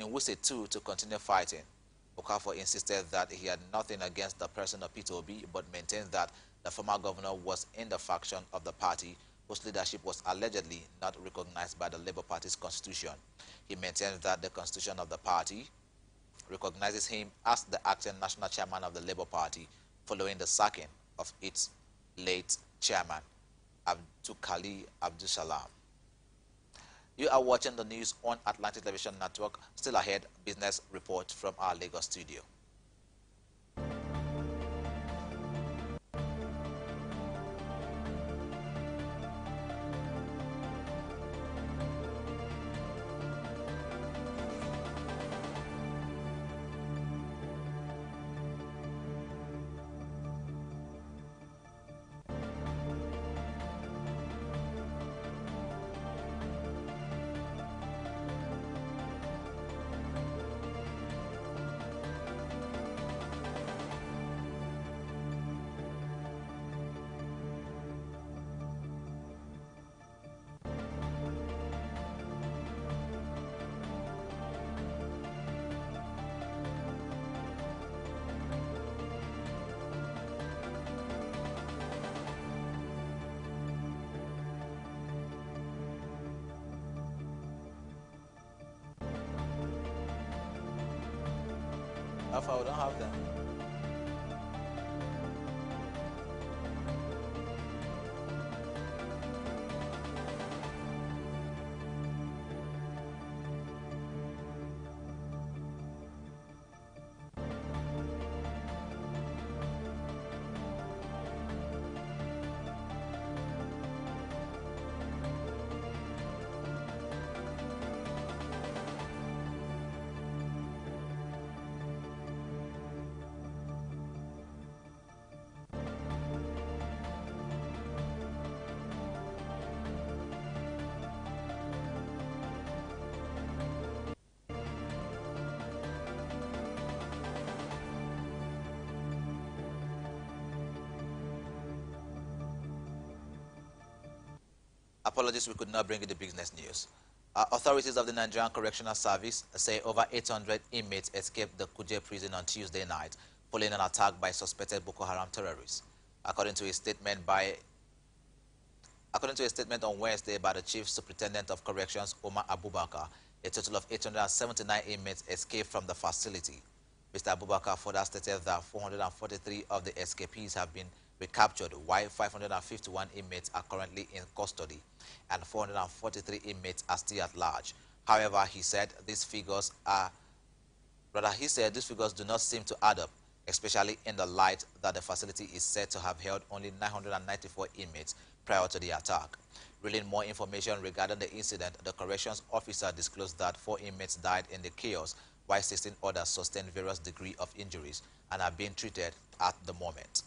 in Wuse too to continue fighting. Okafor insisted that he had nothing against the person of Peter Obi, but maintained that the former governor was in the faction of the party whose leadership was allegedly not recognized by the Labour Party's constitution. He maintained that the constitution of the party recognizes him as the acting national chairman of the Labour Party following the sacking of its late chairman, Abdulkali Abdulsalam. You are watching the news on Atlantic Television Network. Still ahead, business report from our Lagos studio. Alpha, we don't have them. Apologies, we could not bring you the business news. Authorities of the Nigerian Correctional Service say over 800 inmates escaped the Kuje prison on Tuesday night following an attack by suspected Boko Haram terrorists. According to a statement on Wednesday by the Chief Superintendent of Corrections, Omar Abubakar, a total of 879 inmates escaped from the facility. Mr. Abubakar further stated that 443 of the escapees have been recaptured, while 551 inmates are currently in custody and 443 inmates are still at large. However, he said these figures do not seem to add up, especially in the light that the facility is said to have held only 994 inmates prior to the attack. Revealing more information regarding the incident, the corrections officer disclosed that 4 inmates died in the chaos, while 16 others sustained various degrees of injuries and are being treated at the moment.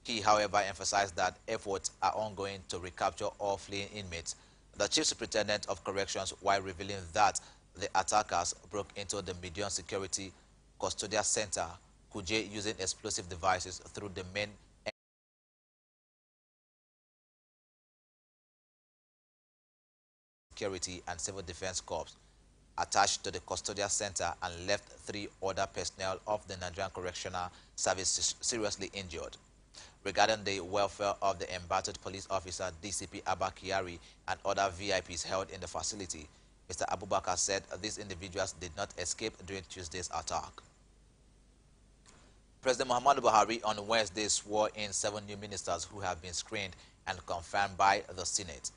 He, however, emphasized that efforts are ongoing to recapture all fleeing inmates. The Chief Superintendent of Corrections, while revealing that the attackers broke into the Median Security Custodial Center, Kuje, using explosive devices through the main Security and Civil Defense Corps attached to the custodial center and left 3 other personnel of the Nigerian Correctional Service seriously injured. Regarding the welfare of the embattled police officer DCP Abba Kyari and other VIPs held in the facility, Mr. Abubakar said these individuals did not escape during Tuesday's attack. President Muhammadu Buhari on Wednesday swore in 7 new ministers who have been screened and confirmed by the Senate.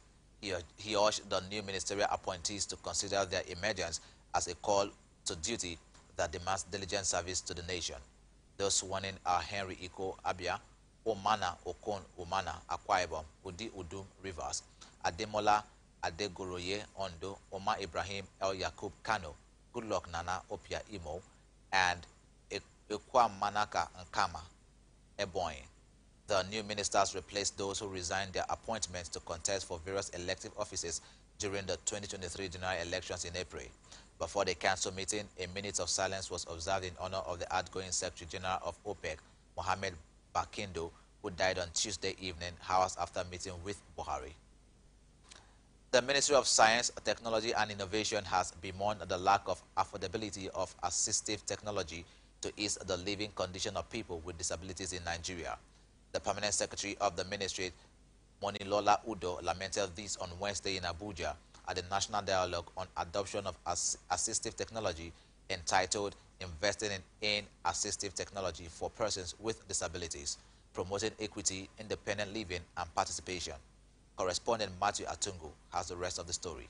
He urged the new ministerial appointees to consider their emergence as a call to duty that demands diligent service to the nation. Those sworn in are Henry Iko Abia, Omana Okon Omana Akwa Ibom, Udi Udum Rivers, Ademola Adegoroye Ondo, Omar Ibrahim El Yakub Kano, Goodluck Nana Opia Imo, and Ekwa Manaka Nkama Ebonyi. The new ministers replaced those who resigned their appointments to contest for various elective offices during the 2023 general elections in April. Before the council meeting, a minute of silence was observed in honor of the outgoing Secretary General of OPEC, Mohamed Bakindo, who died on Tuesday evening, hours after meeting with Buhari. The Ministry of Science, Technology and Innovation has bemoaned the lack of affordability of assistive technology to ease the living condition of people with disabilities in Nigeria. The Permanent Secretary of the Ministry, Monilola Udo, lamented this on Wednesday in Abuja at the National Dialogue on Adoption of Assistive Technology entitled Investing in Assistive Technology for Persons with Disabilities, Promoting Equity, Independent Living and Participation. Correspondent Matthew Atungu has the rest of the story.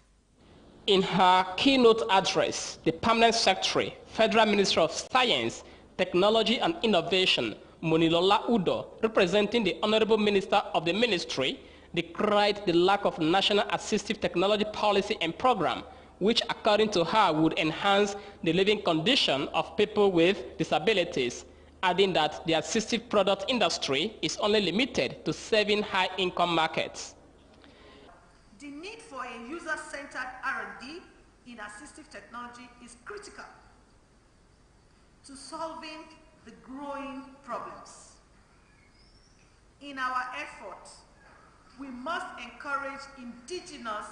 In her keynote address, the Permanent Secretary, Federal Minister of Science, Technology and Innovation, Monilola Udo, representing the Honorable Minister of the Ministry, decried the lack of national assistive technology policy and program, which according to her would enhance the living condition of people with disabilities, adding that the assistive product industry is only limited to serving high-income markets. The need for a user-centered R&D in assistive technology is critical to solving the growing problems. In our effort, we must encourage indigenous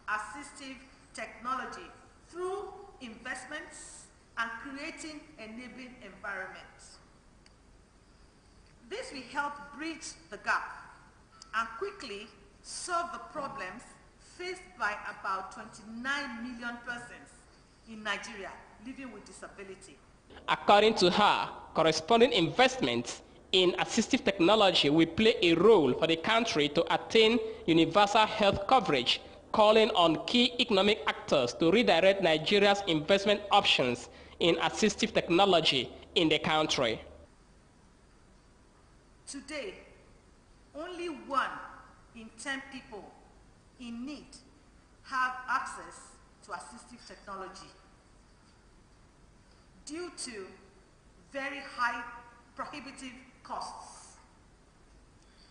assistive technology through investments and creating enabling environments. This will help bridge the gap and quickly solve the problems faced by about 29 million persons in Nigeria living with disability. According to her, corresponding investments in assistive technology will play a role for the country to attain universal health coverage, calling on key economic actors to redirect Nigeria's investment options in assistive technology in the country. Today, only 1 in 10 people in need have access to assistive technology due to very high prohibitive costs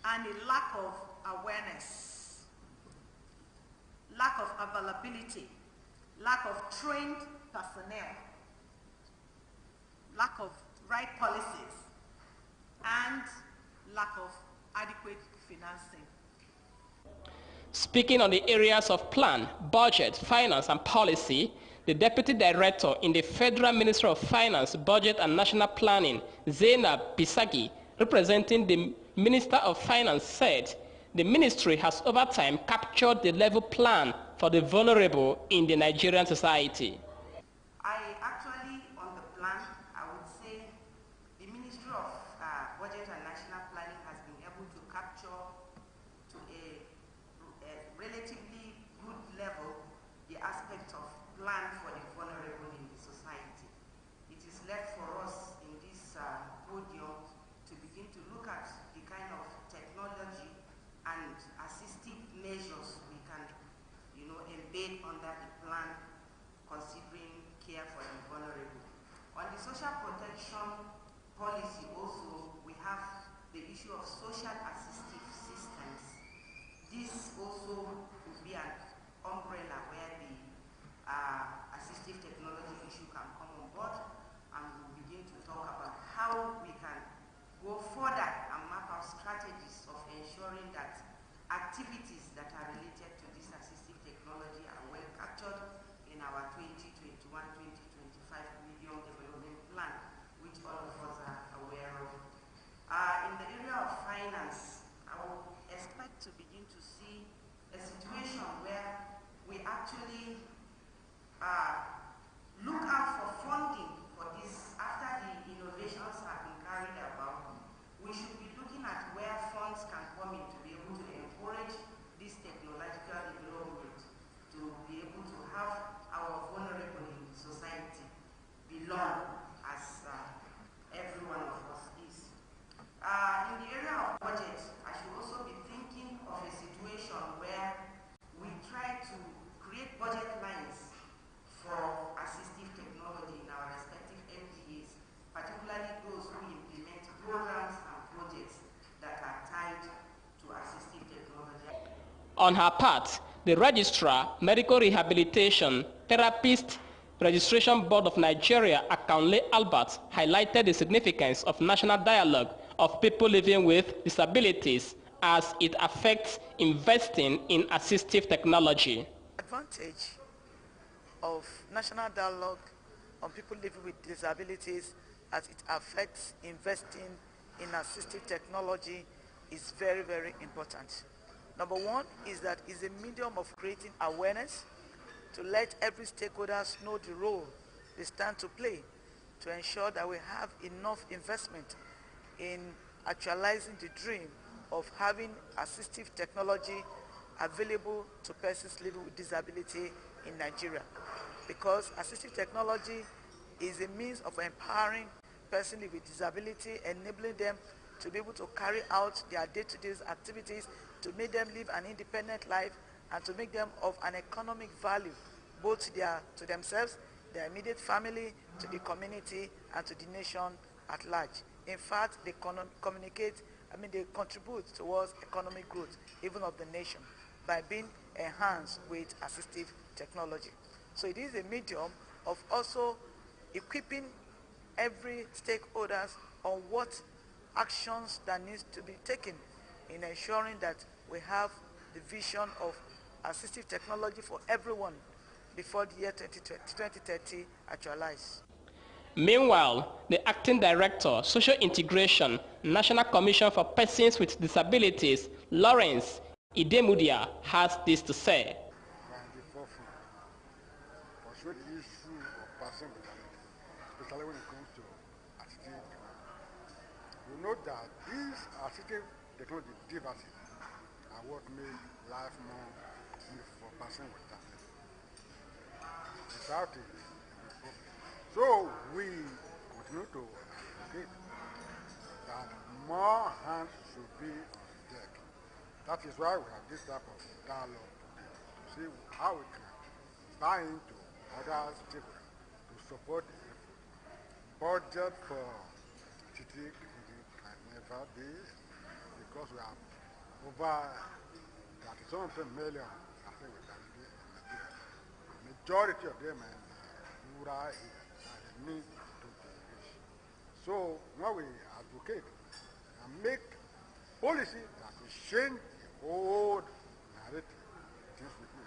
and a lack of awareness, lack of availability, lack of trained personnel, lack of right policies, and lack of adequate financing. Speaking on the areas of plan, budget, finance, and policy, the Deputy Director in the Federal Ministry of Finance, Budget and National Planning, Zainab Bisagi, representing the Minister of Finance, said the ministry has over time captured the level plan for the vulnerable in the Nigerian society. Actually, on the plan, I would say the Ministry of Budget and National Planning has been able to capture to a relatively good level the aspect of plan for the vulnerable in the society. It is left for us in this podium to begin to look at the kind of technology and assistive measures we can, embed under the plan considering care for the vulnerable. On the social protection policy also, we have the issue of social assistive systems. This also would be an umbrella where the assistive technology issue can come on board, and we'll begin to talk about how we can go further and map out strategies of ensuring that activities that are related to this assistive technology are well captured in our 2021-2025 Million Development Plan, which all of us are aware of. In the area of finance, I would expect to begin to see a situation where we actually look out for funding for this. After the innovations have been carried about, we should be looking at where funds can come in to be able to encourage this technological development, to be able to have our vulnerable in society belong as every one of us is. In the area of budget, I should also be thinking of a situation where we try to create budget lines for assistive technology in our respective MDAs, particularly those who implement programs and projects that are tied to assistive technology. On her part, the Registrar, Medical Rehabilitation, Therapist Registration Board of Nigeria, Akanle Albert, highlighted the significance of national dialogue of people living with disabilities as it affects investing in assistive technology. Advantage of national dialogue on people living with disabilities as it affects investing in assistive technology is very, very important. Number one is that it's a medium of creating awareness to let every stakeholder know the role they stand to play to ensure that we have enough investment in actualizing the dream of having assistive technology available to persons living with disability in Nigeria. Because assistive technology is a means of empowering persons with disability, enabling them to be able to carry out their day-to-day activities, to make them live an independent life, and to make them of an economic value, both to themselves, their immediate family, to the community, and to the nation at large. In fact, they they contribute towards economic growth, even of the nation, by being enhanced with assistive technology. So it is a medium of also equipping every stakeholders on what actions that needs to be taken in ensuring that we have the vision of assistive technology for everyone before the year 2030 actualized. Meanwhile, the Acting Director, Social Integration, National Commission for Persons with Disabilities, Lawrence Idemudia, has this to say. The issue of person with disability, especially when it comes to assistive technology. We know that these assistive technology devices are what make life more beautiful for person with disability. Without it, so we continue to advocate that more hands should be on deck. That is why we have this type of dialogue today to see how we can buy into other stakeholders to support the effort. Budget for TT can never be because we have over 37 million I think we can do in Nigeria. Majority of them are in the rural areas and they need to reach. So when we advocate and make policy that will change the whole narrative, things will do.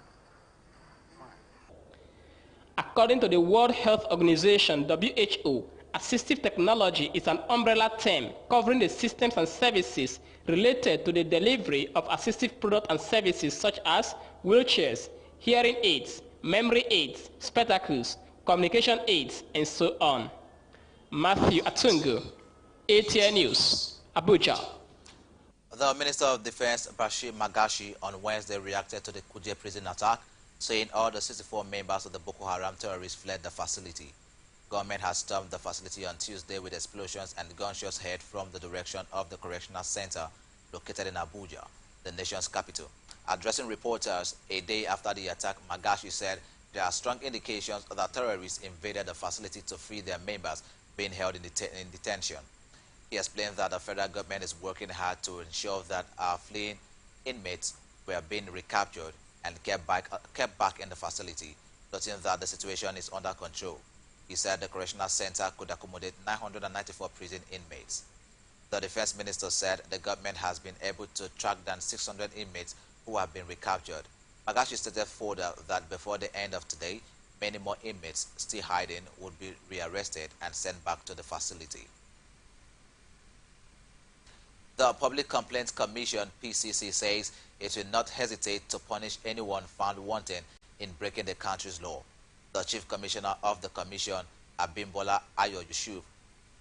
According to the World Health Organization, WHO, assistive technology is an umbrella term covering the systems and services related to the delivery of assistive products and services such as wheelchairs, hearing aids, memory aids, spectacles, communication aids, and so on. Matthew Atungu, ATN News, Abuja. The Minister of Defense, Bashir Magashi, on Wednesday reacted to the Kuje prison attack, saying all the 64 members of the Boko Haram terrorists fled the facility. Government has stormed the facility on Tuesday with explosions and gunshots heard from the direction of the correctional center located in Abuja, the nation's capital. Addressing reporters a day after the attack, Magashi said there are strong indications that terrorists invaded the facility to free their members being held in detention. He explained that the federal government is working hard to ensure that our fleeing inmates were being recaptured and kept back in the facility, noting that the situation is under control. He said the correctional center could accommodate 994 prison inmates. The defense minister said the government has been able to track down 600 inmates who have been recaptured. Magashi stated further that before the end of today, many more inmates still hiding would be rearrested and sent back to the facility. The Public Complaints Commission, PCC, says it will not hesitate to punish anyone found wanting in breaking the country's law. The Chief Commissioner of the Commission, Abimbola Ayo Yusuf,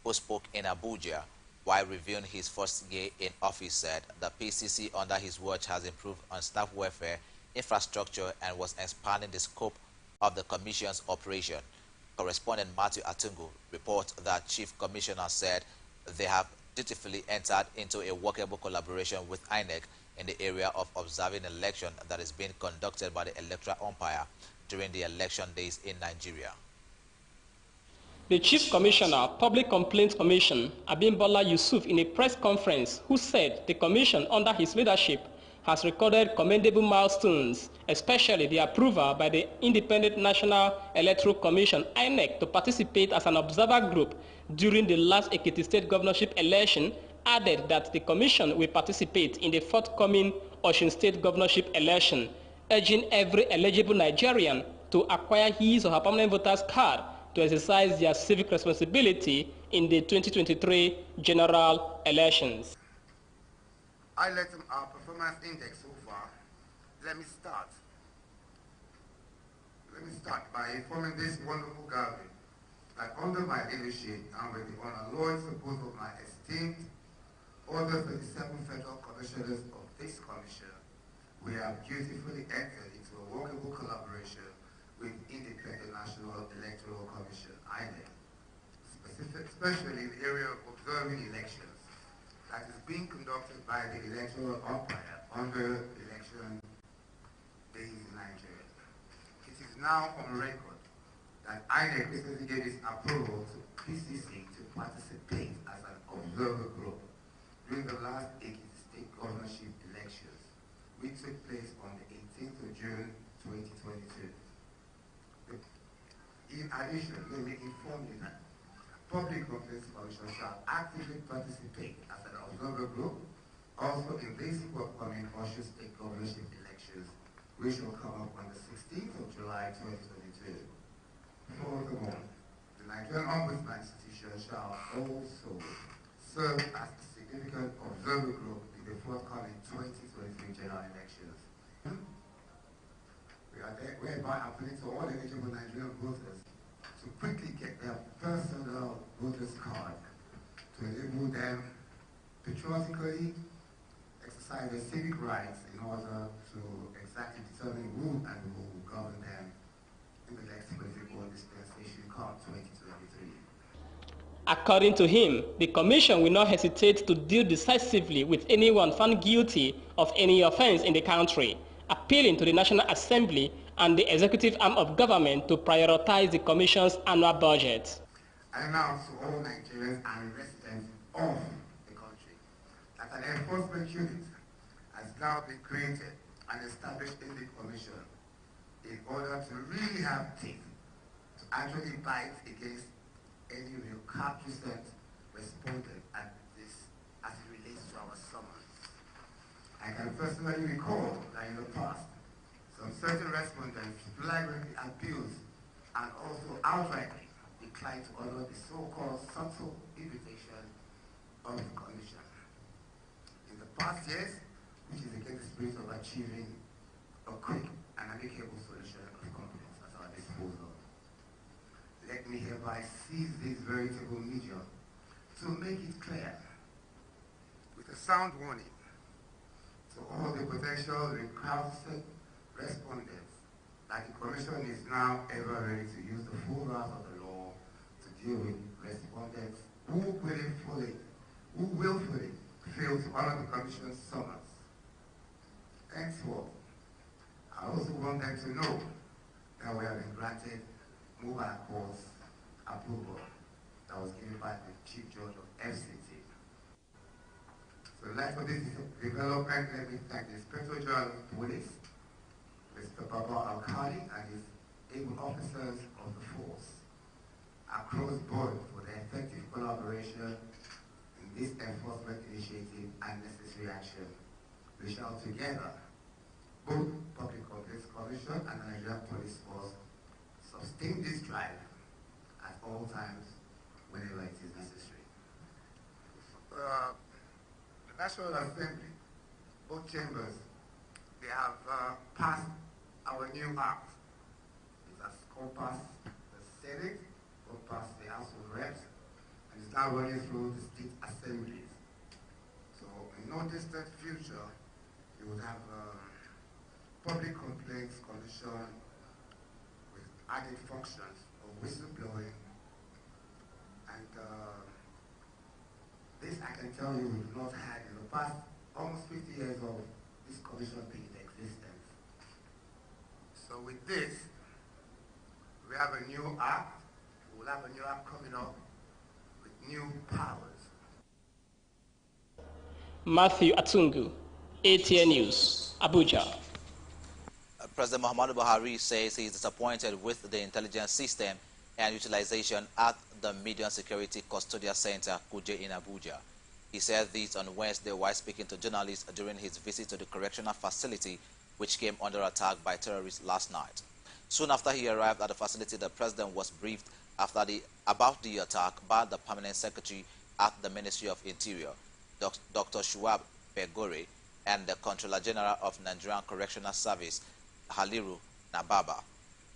who spoke in Abuja while reviewing his first year in office, said the PCC under his watch has improved on staff welfare, infrastructure, and was expanding the scope of the Commission's operation. Correspondent Matthew Atungu reports that Chief Commissioner said they have dutifully entered into a workable collaboration with INEC in the area of observing election that is being conducted by the electoral umpire during the election days in Nigeria. The Chief Commissioner, Public Complaints Commission, Abimbola Yusuf, in a press conference, who said the commission under his leadership has recorded commendable milestones, especially the approval by the Independent National Electoral Commission, INEC, to participate as an observer group during the last Ekiti State governorship election added that the commission will participate in the forthcoming Osun State governorship election, urging every eligible Nigerian to acquire his or her permanent voter's card to exercise their civic responsibility in the 2023 general elections. Highlighting our performance index so far, let me start by informing this wonderful gathering that under my leadership and with the unalloyed support of my esteemed other 37 federal commissioners of this commission, we have dutifully entered into a workable collaboration with Independent National Electoral Commission, INEC, especially in the area of observing elections that is being conducted by the electoral umpire under election days in Nigeria. It is now on record that INEC recently gave its approval to PCC to participate as an observer group during the last Ekiti state governorship elections, which took place on the 18th of June 2022. In addition, let me inform you that Public Complaints Commission shall actively participate as an observer group also in this upcoming Osun State governorship elections, which will come up on the 16th of July 2022. Furthermore, the Nigerian Ombudsman Institution shall also serve as a significant observer group in the forthcoming 2023 general elections. We are whereby appealing to all eligible Nigerian voters to quickly get their personal voters card to enable them patriotically exercise their civic rights in order to exactly determine who and who will govern them in the next political dispensation called 2023. According to him, the Commission will not hesitate to deal decisively with anyone found guilty of any offense in the country, appealing to the National Assembly and the executive arm of government to prioritize the Commission's annual budget. I announce to all Nigerians and residents of the country that an enforcement unit has now been created and established in the Commission in order to really have teeth to actually bite against any recalcitrant respondent at this as it relates to our summons. I can personally recall that in the past, some certain respondents flagrantly abused and also outrightly declined to honor the so-called subtle invitation of the Commission. In the past years, which is against the spirit of achieving a quick and amicable solution of complaints at our disposal. Let me hereby seize this veritable medium to make it clear, with a sound warning, to all the potential recalcitrant respondents that the Commission is now ever ready to use the full wrath of the law to deal with respondents who willfully fail to honor the Commission's summons. Henceforth, I also want them to know that we have been granted mobile course approval that was given by the Chief Judge of FCT. So like for this development, let me thank the Inspector General of Police, Mr. Baba Alkali, and his able officers of the force across board for their effective collaboration in this enforcement initiative and necessary action. We shall together, both Public Complaints Commission and the Nigerian Police Force, sustain this drive at all times whenever it is necessary. The National Assembly, both chambers, they have passed our new act. It has gone past the Senate, gone past the House of Reps, and is now running through the state assemblies. So in no distant future, you would have Public Complaints Commission with added functions of whistleblowing, and this I can tell you we've not had in the past almost 50 years of this commission being in existence. So with this, we have a new act, we will have a new act coming up with new powers. Matthew Atungu, ATN News, Abuja. President Muhammadu Buhari says he is disappointed with the intelligence system and utilization at the Medium Security Custodial Center, Kuje, in Abuja. He said this on Wednesday while speaking to journalists during his visit to the correctional facility, which came under attack by terrorists last night. Soon after he arrived at the facility, the president was briefed about the attack by the permanent secretary at the Ministry of Interior, Dr. Shuab Pegore, and the Controller General of Nigerian Correctional Service, Haliru Nababa.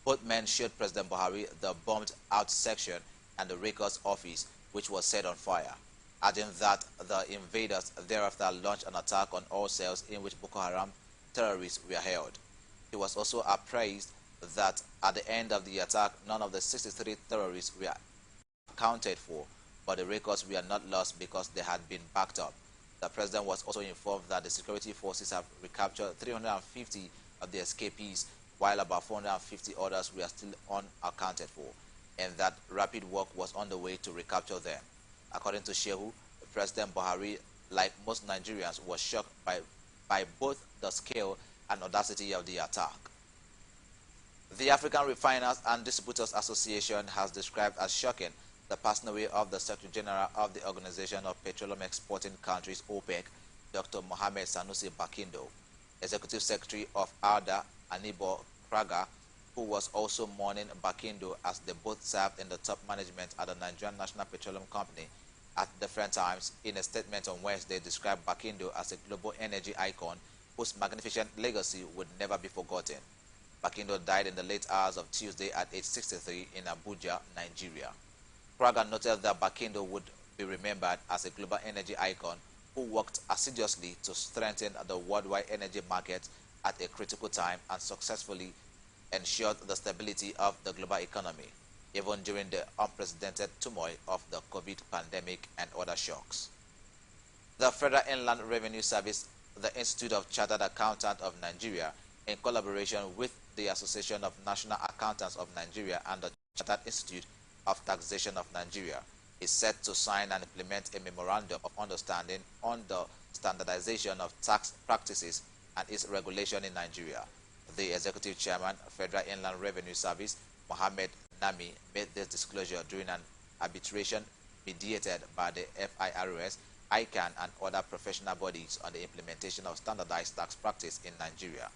Both men showed President Buhari the bombed-out section and the records office, which was set on fire, adding that the invaders thereafter launched an attack on all cells in which Boko Haram terrorists were held. He was also appraised that at the end of the attack, none of the 63 terrorists were accounted for, but the records were not lost because they had been backed up. The president was also informed that the security forces have recaptured 350 of the escapees, while about 450 others were still unaccounted for, and that rapid work was on the way to recapture them. According to Shehu, President Buhari, like most Nigerians, was shocked by both the scale and audacity of the attack. The African Refiners and Distributors Association has described as shocking the passing away of the Secretary General of the Organization of Petroleum Exporting Countries, OPEC, Dr. Mohamed Sanusi Bakindo. Executive Secretary of ARDA, Anibo Kraga, who was also mourning Bakindo as they both served in the top management at the Nigerian National Petroleum Company at different times, in a statement on Wednesday described Bakindo as a global energy icon whose magnificent legacy would never be forgotten. Bakindo died in the late hours of Tuesday at age 63 in Abuja, Nigeria. Kraga noted that Bakindo would be remembered as a global energy icon who worked assiduously to strengthen the worldwide energy market at a critical time and successfully ensured the stability of the global economy, even during the unprecedented turmoil of the COVID pandemic and other shocks. The Federal Inland Revenue Service, the Institute of Chartered Accountants of Nigeria, in collaboration with the Association of National Accountants of Nigeria and the Chartered Institute of Taxation of Nigeria, is set to sign and implement a memorandum of understanding on the standardization of tax practices and its regulation in Nigeria. The Executive Chairman, Federal Inland Revenue Service, Mohammed Nami, made this disclosure during an arbitration mediated by the FIRS, ICANN, and other professional bodies on the implementation of standardized tax practice in Nigeria.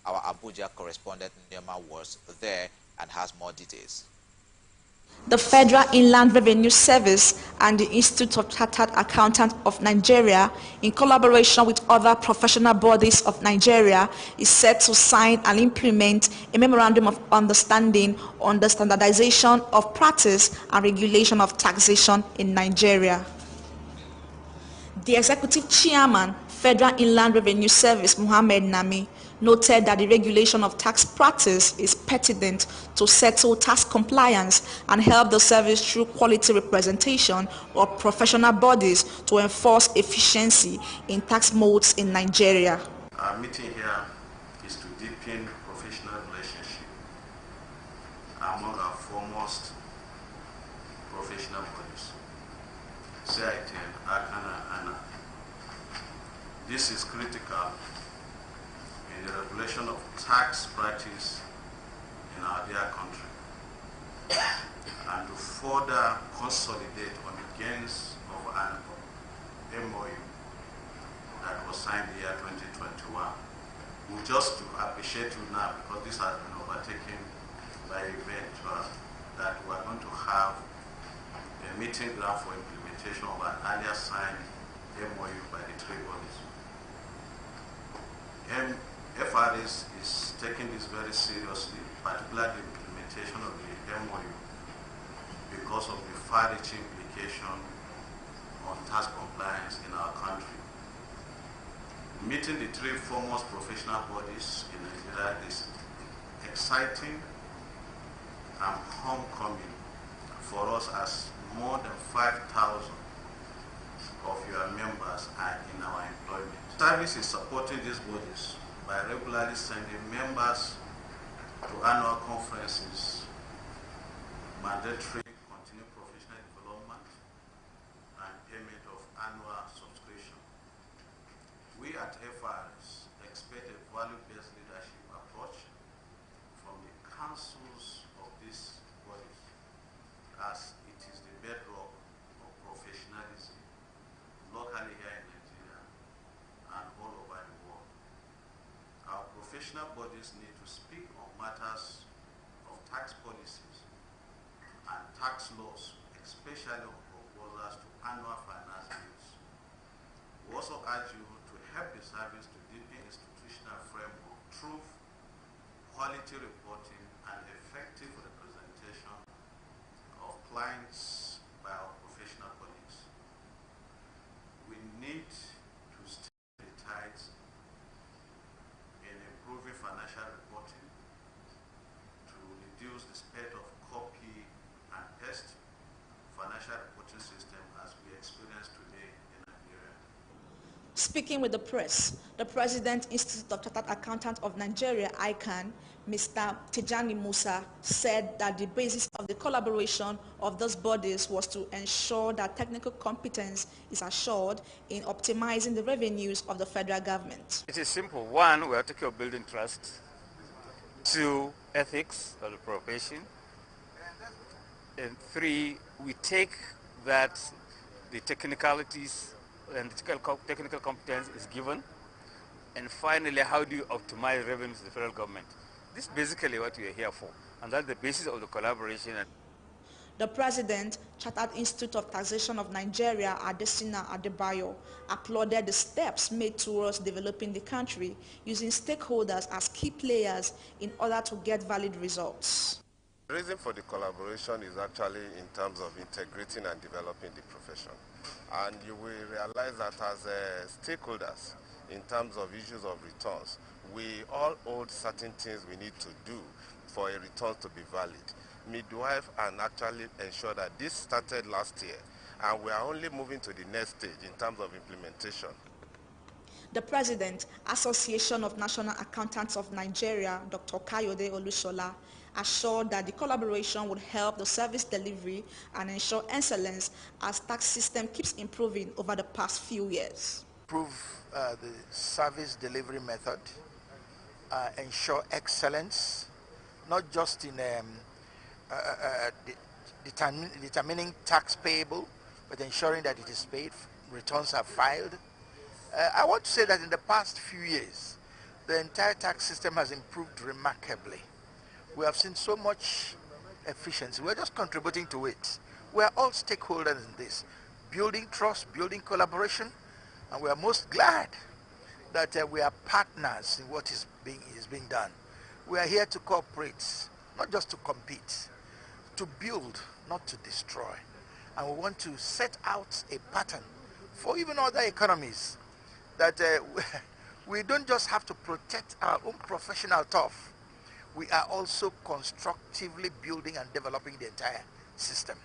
Our Abuja correspondent Neoma was there and has more details. The Federal Inland Revenue Service and the Institute of Chartered Accountants of Nigeria, in collaboration with other professional bodies of Nigeria, is set to sign and implement a memorandum of understanding on the standardization of practice and regulation of taxation in Nigeria. The Executive Chairman, Federal Inland Revenue Service, Mohammed Nami, noted that the regulation of tax practice is pertinent to settle tax compliance and help the service through quality representation of professional bodies to enforce efficiency in tax modes in Nigeria. Our meeting here is to deepen professional relationship among our foremost professional bodies, CIT, ACAN, and ANA. This is critical in the regulation of tax practice in our dear country and to further consolidate on the gains of an MOU that was signed the year 2021. We just to appreciate you now, because this has been overtaken by event, that we are going to have a meeting ground for implementation of an earlier signed MOU by the three bodies. FRS is taking this very seriously, particularly the implementation of the MOU, because of the far-reaching implication on tax compliance in our country. Meeting the three foremost professional bodies in Nigeria is exciting and homecoming for us, as more than 5,000 of your members are in our employment. Service is supporting these bodies by regularly sending members to annual conferences, mandatory continued professional development, and payment of annual subscription. We at FRS expect a value-based leadership approach from the councils of these bodies, as it is the bedrock of professionalism locally professional bodies need to speak on matters of tax policies and tax laws, especially on proposals to annual finance bills. We also urge you to help the service to deepen institutional framework, truth, quality reporting, and effective representation of clients by our professional colleagues. We need to stay tight in improving financial reporting to reduce the spread of copy and paste financial reporting system as we experience today in Nigeria. Speaking with the press, the President Institute of Chartered Accountants of Nigeria, ICANN, Mr. Tijani Musa, said that the basis of the collaboration of those bodies was to ensure that technical competence is assured in optimizing the revenues of the federal government. It is simple. One, we are talking of building trust. Two, ethics of the profession. And three, we take that the technicalities and the technical competence is given. And finally, how do you optimize revenues to the federal government? This is basically what we are here for, and that's the basis of the collaboration. The President, Chartered Institute of Taxation of Nigeria, Adesina Adebayo, applauded the steps made towards developing the country using stakeholders as key players in order to get valid results. The reason for the collaboration is actually in terms of integrating and developing the profession. And you will realize that as stakeholders, in terms of issues of returns, we all hold certain things we need to do for a return to be valid. Midwife and actually ensure that this started last year and we are only moving to the next stage in terms of implementation. The President, Association of National Accountants of Nigeria, Dr. Kayode Olusola, assured that the collaboration would help the service delivery and ensure excellence as tax system keeps improving over the past few years. Improve the service delivery method, ensure excellence, not just in determining tax payable, but ensuring that it is paid, returns are filed. I want to say that in the past few years, the entire tax system has improved remarkably. We have seen so much efficiency. We're just contributing to it. We're all stakeholders in this, building trust, building collaboration, and we are most glad that we are partners in what is being done. We are here to cooperate, not just to compete, to build, not to destroy. And we want to set out a pattern for even other economies that we don't just have to protect our own professional turf. We are also constructively building and developing the entire system.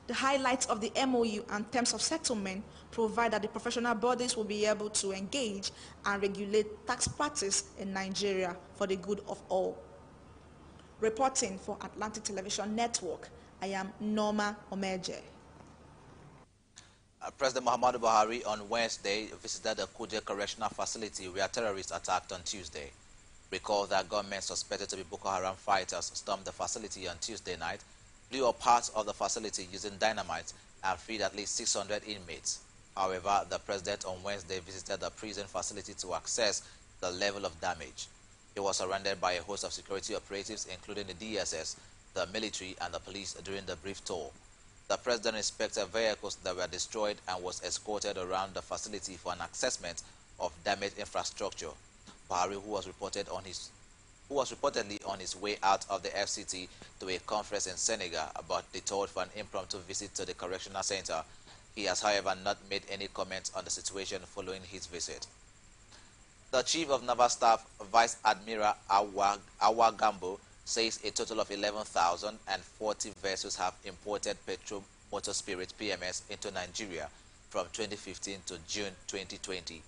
The highlights of the MOU and terms of settlement provide that the professional bodies will be able to engage and regulate tax practice in Nigeria for the good of all. Reporting for Atlantic Television Network, I am Norma Omeje. President Muhammadu Buhari on Wednesday visited the Kuje Correctional Facility where terrorists attacked on Tuesday. Recall that gunmen suspected to be Boko Haram fighters stormed the facility on Tuesday night, blew up parts of the facility using dynamite, and freed at least 600 inmates. However, the president on Wednesday visited the prison facility to assess the level of damage. He was surrounded by a host of security operatives, including the DSS, the military, and the police during the brief tour. The president inspected vehicles that were destroyed and was escorted around the facility for an assessment of damaged infrastructure. Buhari, who was reportedly on his way out of the FCT to a conference in Senegal, but detour for an impromptu visit to the correctional center. He has, however, not made any comments on the situation following his visit. The Chief of Naval Staff, Vice Admiral Awa Gambo, says a total of 11,040 vessels have imported petrol motor spirit PMS into Nigeria from 2015 to June 2020.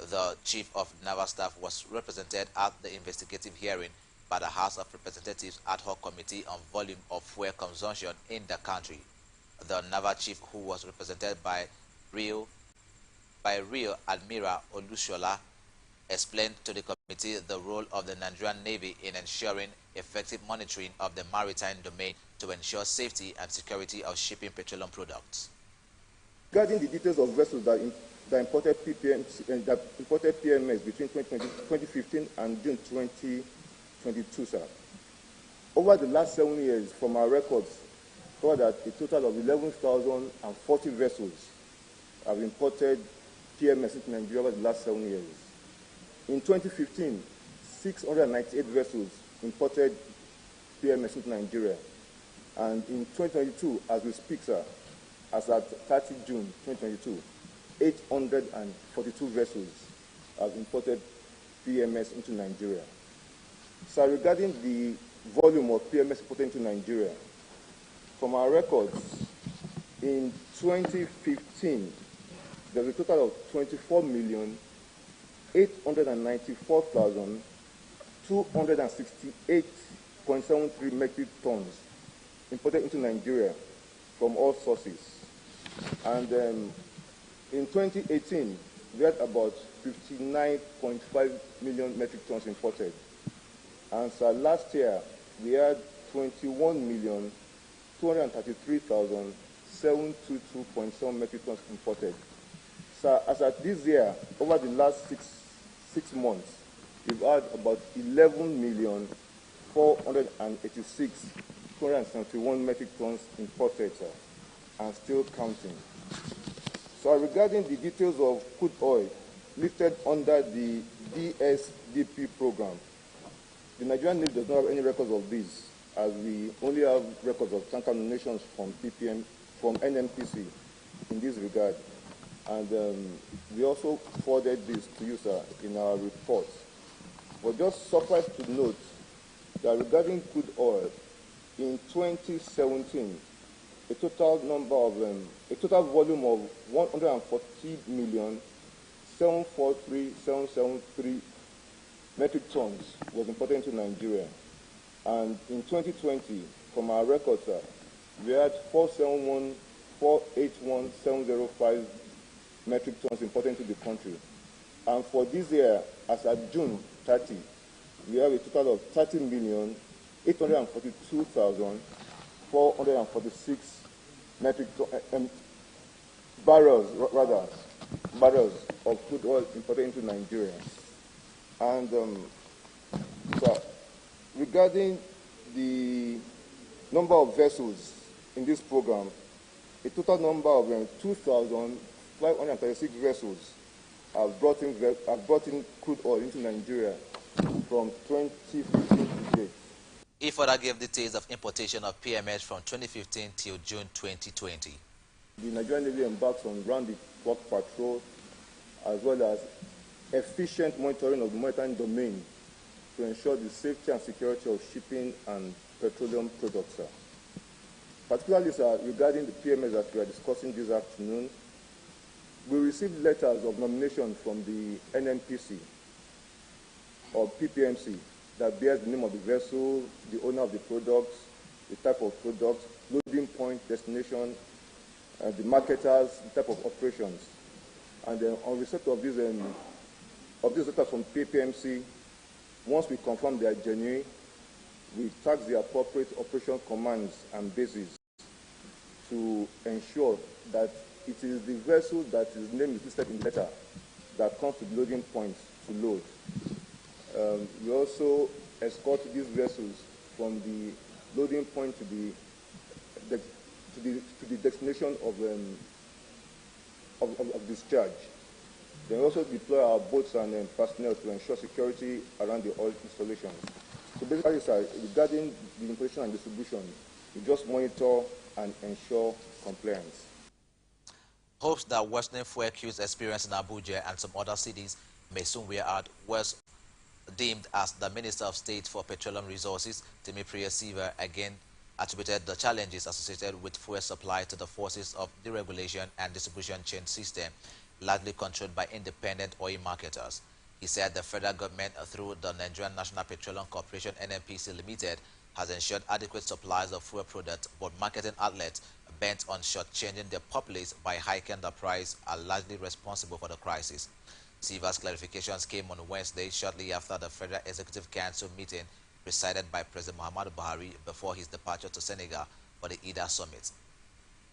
The Chief of Naval Staff was represented at the investigative hearing by the House of Representatives Ad Hoc Committee on Volume of Fuel Consumption in the country. The Naval Chief, who was represented by Rear Admiral Olushola, explained to the committee the role of the Nigerian Navy in ensuring effective monitoring of the maritime domain to ensure safety and security of shipping petroleum products. Regarding the details of vessels that that imported PMS between 2015 and June 2022, sir. Over the last 7 years, from our records, saw that a total of 11,040 vessels have imported PMS into Nigeria over the last 7 years. In 2015, 698 vessels imported PMS into Nigeria. And in 2022, as we speak, sir, as at 30 June 2022, 842 vessels have imported PMS into Nigeria. So regarding the volume of PMS imported into Nigeria, from our records, in 2015, there's a total of 24,894,268.73 metric tons imported into Nigeria from all sources. And in 2018, we had about 59.5 million metric tons imported. And so last year, we had 21,233,722.7 metric tons imported. So as at this year, over the last six months, we've had about 11,486,271 metric tons imported, sir, and still counting. So regarding the details of crude oil listed under the DSDP program, the Nigerian Navy does not have any records of these, as we only have records of tanker nominations from NNPC in this regard. And we also forwarded this to you, sir, in our report. But just suffice to note that regarding crude oil, in 2017, a total volume of 140,743,773 metric tons was imported into Nigeria. And in 2020, from our records, sir, we had 471,481,705 metric tons imported into the country. And for this year, as at June 30, we have a total of 30,842,446 metric barrels of crude oil imported into Nigeria. And so regarding the number of vessels in this program, a total number of 2,536 vessels have brought in crude oil into Nigeria from 2015 to date. He further gave details of importation of PMS from 2015 till June 2020. The Nigerian Navy embarks on round-the-clock patrol as well as efficient monitoring of the maritime domain to ensure the safety and security of shipping and petroleum products, sir. Particularly, sir, regarding the PMS that we are discussing this afternoon, we received letters of nomination from the NNPC or PPMC that bears the name of the vessel, the owner of the products, the type of products, loading point, destination, the marketers, the type of operations. And then on receipt of these letters from PPMC, once we confirm they are genuine, we task the appropriate operation commands and bases to ensure that it is the vessel that his name is listed in the letter that comes to the loading points to load. We also escort these vessels from the loading point to the destination of discharge. They also deploy our boats and personnel to ensure security around the oil installations. So basically, sir, regarding the importation and distribution, we just monitor and ensure compliance. Hopes that worsening fuel queues experienced in Abuja and some other cities may soon wear out was deemed as the Minister of State for Petroleum Resources, Timi Siva, again attributed the challenges associated with fuel supply to the forces of deregulation and distribution chain system, largely controlled by independent oil marketers. He said the federal government, through the Nigerian National Petroleum Corporation (NNPC) Limited, has ensured adequate supplies of fuel products, but marketing outlets bent on shortchanging their populace by hiking the price are largely responsible for the crisis. Siva's clarifications came on Wednesday, shortly after the Federal Executive Council meeting presided by President Muhammadu Buhari before his departure to Senegal for the IDA summit.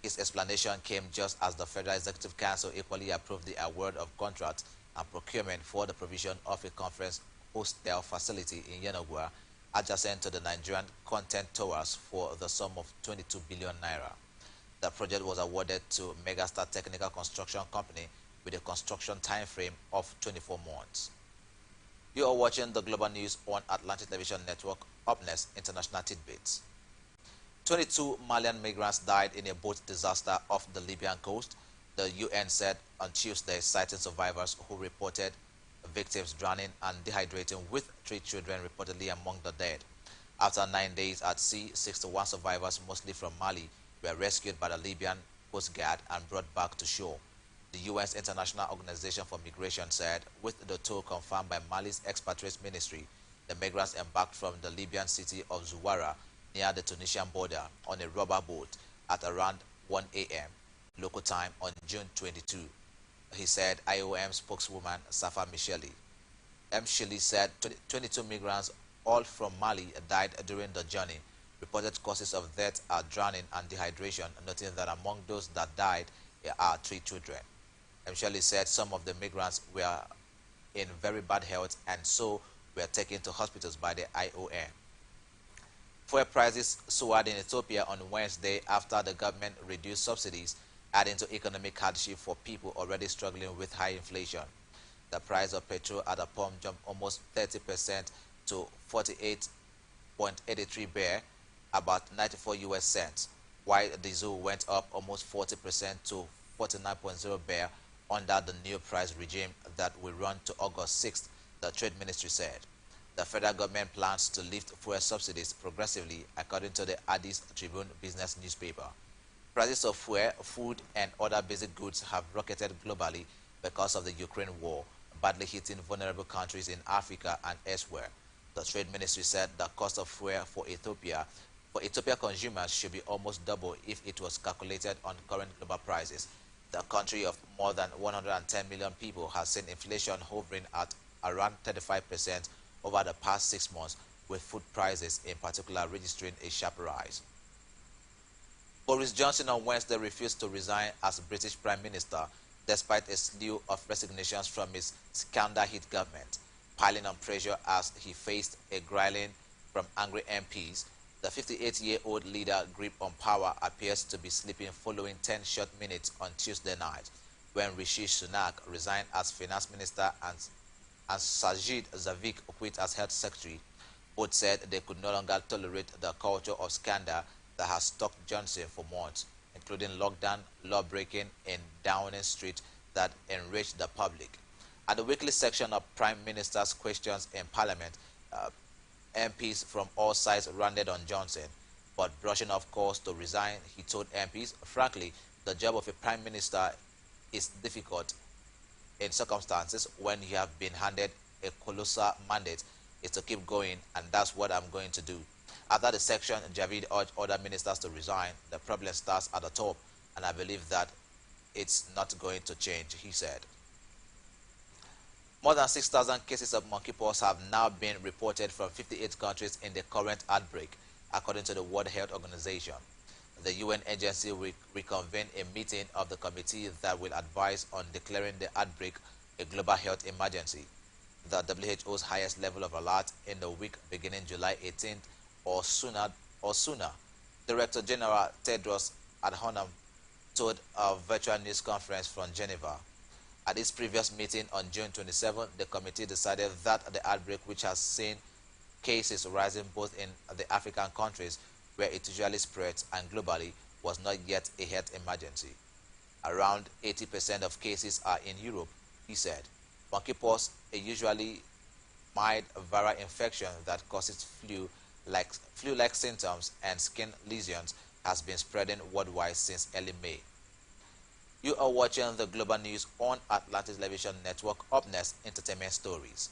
His explanation came just as the Federal Executive Council equally approved the award of contracts and procurement for the provision of a conference hostel facility in Yenagua, adjacent to the Nigerian Content Towers, for the sum of 22 billion naira. The project was awarded to Megastar Technical Construction Company with a construction time frame of 24 months. You are watching the global news on Atlantic Television Network. Up next, international tidbits. 22 Malian migrants died in a boat disaster off the Libyan coast, the UN said on Tuesday, citing survivors who reported victims drowning and dehydrating, with 3 children reportedly among the dead. After 9 days at sea, 61 survivors, mostly from Mali, were rescued by the Libyan Coast Guard and brought back to shore. The UN's International Organization for Migration said, with the toll confirmed by Mali's expatriates ministry, the migrants embarked from the Libyan city of Zuwara near the Tunisian border on a rubber boat at around 1 a.m. local time on June 22. He said IOM spokeswoman Safa Micheli. Shili said 22 migrants, all from Mali, died during the journey. Reported causes of death are drowning and dehydration, noting that among those that died are 3 children. Shelley said some of the migrants were in very bad health and so were taken to hospitals by the IOM. Fuel prices soared in Ethiopia on Wednesday after the government reduced subsidies, adding to economic hardship for people already struggling with high inflation. The price of petrol at the pump jumped almost 30% to 48.83 ber, about 94 US cents, while diesel went up almost 40% to 49.0 ber under the new price regime that will run to August 6th, the Trade Ministry said. The federal government plans to lift fuel subsidies progressively, according to the Addis Tribune business newspaper. Prices of fuel, food, and other basic goods have rocketed globally because of the Ukraine war, badly hitting vulnerable countries in Africa and elsewhere. The Trade Ministry said the cost of fuel for Ethiopia consumers should be almost double if it was calculated on current global prices. The country of more than 110 million people has seen inflation hovering at around 35% over the past 6 months, with food prices in particular registering a sharp rise. Boris Johnson on Wednesday refused to resign as British Prime Minister despite a slew of resignations from his scandal-hit government, piling on pressure as he faced a grilling from angry MPs. The 58-year-old leader grip on power appears to be sleeping following 10 short minutes on Tuesday night when Rishi Sunak resigned as finance minister and Sajid Javid quit as health secretary. Both said they could no longer tolerate the culture of scandal that has stalked Johnson for months, including lockdown, law-breaking in Downing Street that enraged the public. At the weekly section of Prime Minister's questions in Parliament, MPs from all sides rounded on Johnson, but brushing off calls to resign, he told MPs, frankly, the job of a Prime Minister is difficult in circumstances when you have been handed a colossal mandate is to keep going, and that's what I'm going to do. After the section, Javid urged other ministers to resign. The problem starts at the top, and I believe that it's not going to change, he said. More than 6,000 cases of monkeypox have now been reported from 58 countries in the current outbreak, according to the World Health Organization. The UN agency will reconvene a meeting of the committee that will advise on declaring the outbreak a global health emergency. The WHO's highest level of alert in the week beginning July 18th or sooner. Director General Tedros Adhanom told a virtual news conference from Geneva. At its previous meeting on June 27, the committee decided that the outbreak, which has seen cases rising both in the African countries where it usually spreads and globally, was not yet a health emergency. Around 80% of cases are in Europe, he said. Monkeypox, a usually mild viral infection that causes flu-like symptoms and skin lesions, has been spreading worldwide since early May. You are watching the global news on Atlantic Television Network. Up next, entertainment stories.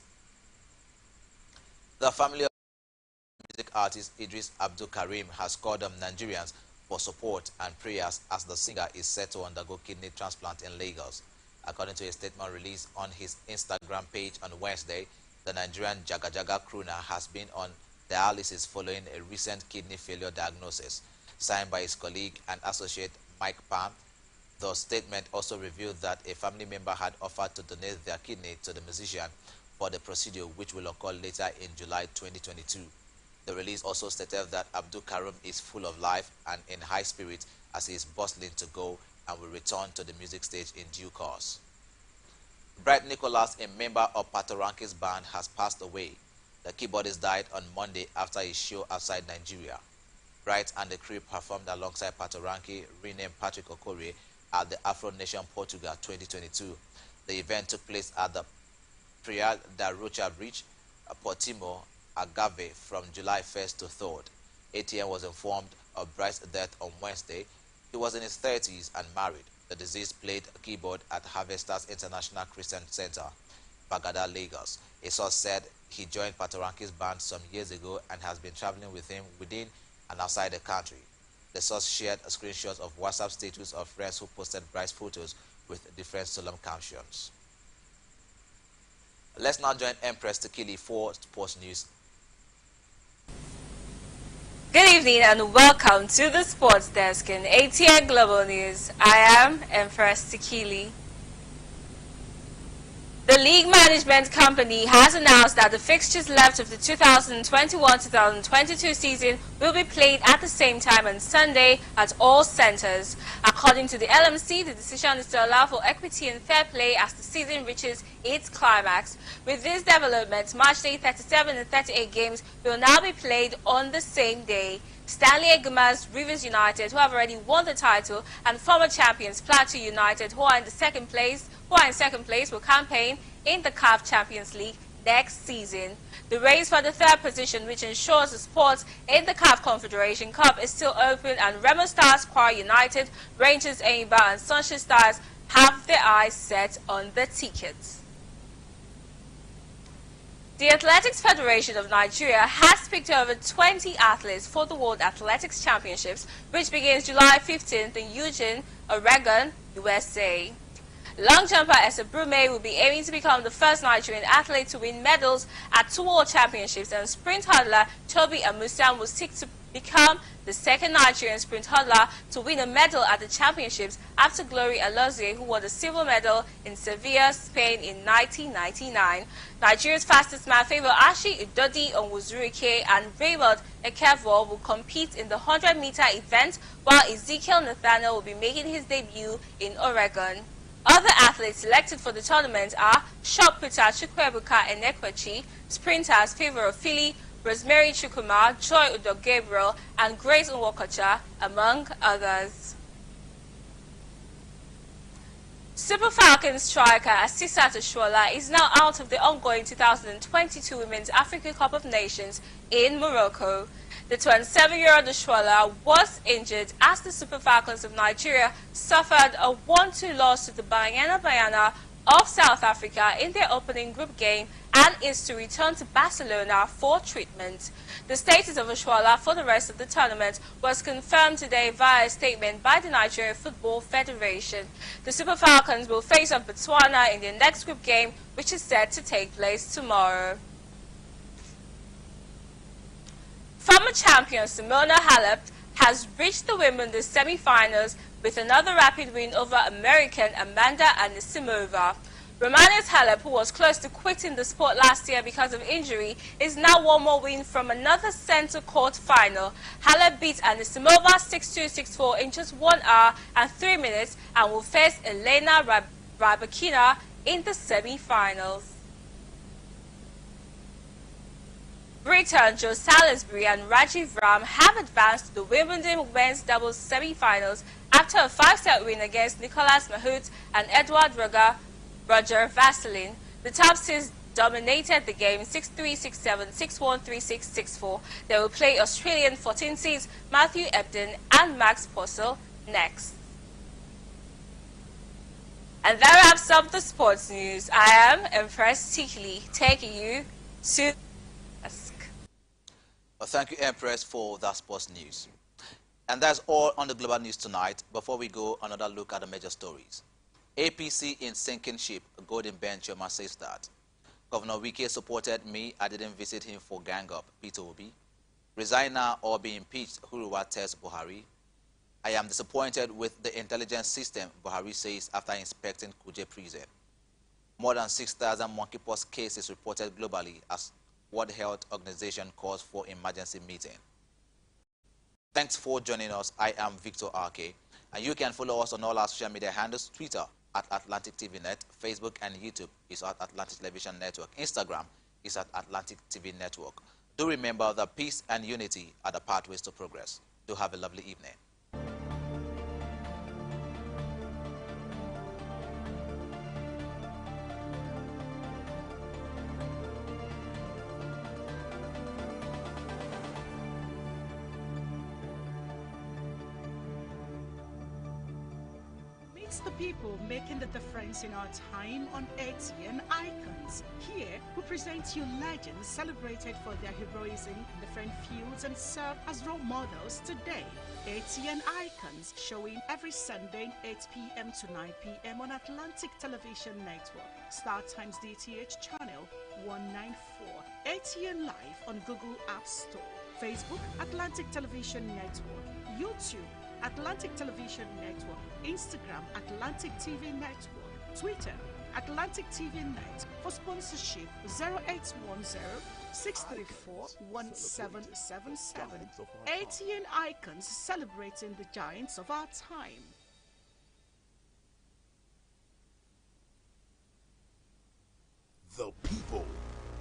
The family of music artist Idris Abdul Karim has called on Nigerians for support and prayers as the singer is set to undergo kidney transplant in Lagos. According to a statement released on his Instagram page on Wednesday, the Nigerian Jaga Jaga crooner has been on dialysis following a recent kidney failure diagnosis, signed by his colleague and associate Mike Palm. The statement also revealed that a family member had offered to donate their kidney to the musician for the procedure, which will occur later in July 2022. The release also stated that Abdul Karim is full of life and in high spirits as he is bustling to go and will return to the music stage in due course. Bright Nicholas, a member of Patoranki's band, has passed away. The keyboardist died on Monday after his show outside Nigeria. Bright and the crew performed alongside Patoranki, renamed Patrick Okorie, at the Afro Nation Portugal 2022. The event took place at the Praia da Rocha Bridge, Portimao, Agave, from July 1st to 3rd. ATN was informed of Bright's death on Wednesday. He was in his 30s and married. The deceased played keyboard at Harvesters International Christian Center, Bagada, Lagos. A source said he joined Patoranki's band some years ago and has been traveling with him within and outside the country. The source shared screenshots of WhatsApp status of friends who posted Bright's photos with different solemn captions. Let's now join Empress Tekili for sports news. Good evening and welcome to the Sports Desk in ATN Global News. I am Empress Tekili. The league management company has announced that the fixtures left of the 2021-2022 season will be played at the same time on Sunday at all centers. According to the LMC, the decision is to allow for equity and fair play as the season reaches its climax. With this development, matchday 37 and 38 games will now be played on the same day. Stanley Eguma's Rivers United, who have already won the title, and former champions Plateau United, who are in second place, will campaign in the CAF Champions League next season. The race for the third position, which ensures the sports in the CAF Confederation Cup, is still open, and Remo Stars, Kwara United, Rangers Enyimba, and Sunshine Stars have their eyes set on the tickets. The Athletics Federation of Nigeria has picked over 20 athletes for the World Athletics Championships, which begins July 15th in Eugene, Oregon, USA. Long jumper Esa Brume will be aiming to become the first Nigerian athlete to win medals at 2 World Championships, and sprint hurdler Toby Amusan will seek to become the second Nigerian sprint hurdler to win a medal at the championships after Glory Alozie, who won the silver medal in Sevilla, Spain in 1999. Nigeria's fastest man Favor Ashi Udodi Onwuzurike and Raymond Ekevo will compete in the 100-meter event, while Ezekiel Nathaniel will be making his debut in Oregon. Other athletes selected for the tournament are shot putter Chukwebuka Enekwechi, sprinters Favor Ofili, Rosemary Chukuma, Joy Udo Gabriel, and Grace Nwokocha, among others. Super Falcons striker Asisat Oshoala is now out of the ongoing 2022 Women's African Cup of Nations in Morocco. The 27-year-old Oshoala was injured as the Super Falcons of Nigeria suffered a 1-2 loss to the Bayana of South Africa in their opening group game and is to return to Barcelona for treatment. The status of Oshoala for the rest of the tournament was confirmed today via a statement by the Nigerian Football Federation. The Super Falcons will face off Botswana in their next group game, which is set to take place tomorrow. Former champion Simona Halep has reached the Wimbledon semi-finals with another rapid win over American Amanda Anisimova. Romania's Halep, who was close to quitting the sport last year because of injury, is now one more win from another center court final. Halep beat Anisimova 6-2, 6-4 in just 1 hour and 3 minutes and will face Elena Rybakina in the semi-finals. Britain Joe Salisbury and Rajiv Ram have advanced to the Wimbledon men's doubles semi-finals after a 5-set win against Nicolas Mahut and Edward Roger Vasselin. The top six dominated the game 6-3, 6-7, 6-1, 3-6, 6-4. They will play Australian 14 seeds Matthew Ebden and Max Purcell next. And that wraps up the sports news. I am Empress Tikili, taking you to desk. Well, thank you, Empress, for that sports news. And that's all on the global news tonight. Before we go, another look at the major stories. APC in sinking ship, Golden Ben Choma says that. Governor Wike supported me, I didn't visit him for gang up, Peter Obi. Resign now or be impeached, Huruwa tells Buhari. I am disappointed with the intelligence system, Buhari says after inspecting Kuje prison. More than 6,000 monkeypox cases reported globally as World Health Organization calls for emergency meeting. Thanks for joining us. I am Victor RK, and you can follow us on all our social media handles: Twitter at Atlantic TV Net, Facebook and YouTube is at Atlantic Television Network, Instagram is at Atlantic TV Network. Do remember that peace and unity are the pathways to progress. Do have a lovely evening. It's the people making the difference in our time on ATN Icons. Here, we present you legends celebrated for their heroism in different fields and serve as role models today. ATN Icons, showing every Sunday 8 p.m. to 9 p.m. on Atlantic Television Network, StarTimes DTH channel 194, ATN Live on Google App Store, Facebook Atlantic Television Network, YouTube Atlantic Television Network, Instagram Atlantic TV Network, Twitter Atlantic TV Net. For sponsorship 0810-634-1777. ATN Icons, celebrating the giants of our time. The people,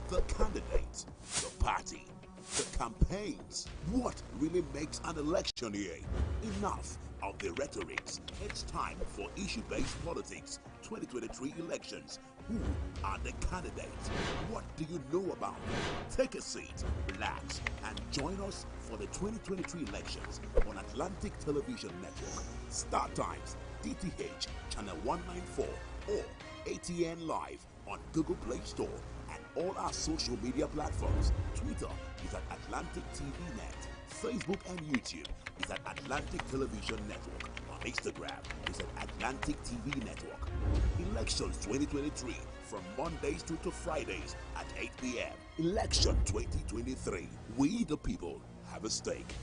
the candidates, the party, the campaigns. What really makes an election year? Enough of the rhetorics. It's time for issue-based politics. 2023 elections. Who are the candidates? What do you know about them? Take a seat, relax, and join us for the 2023 elections on Atlantic Television Network, StarTimes, DTH, channel 194, or ATN Live on Google Play Store and all our social media platforms. Twitter is at Atlantic TV Net. Facebook and YouTube is at Atlantic Television Network. On Instagram is at Atlantic TV Network. Elections 2023 from Mondays to Fridays at 8 p.m. Election 2023. We the people have a stake.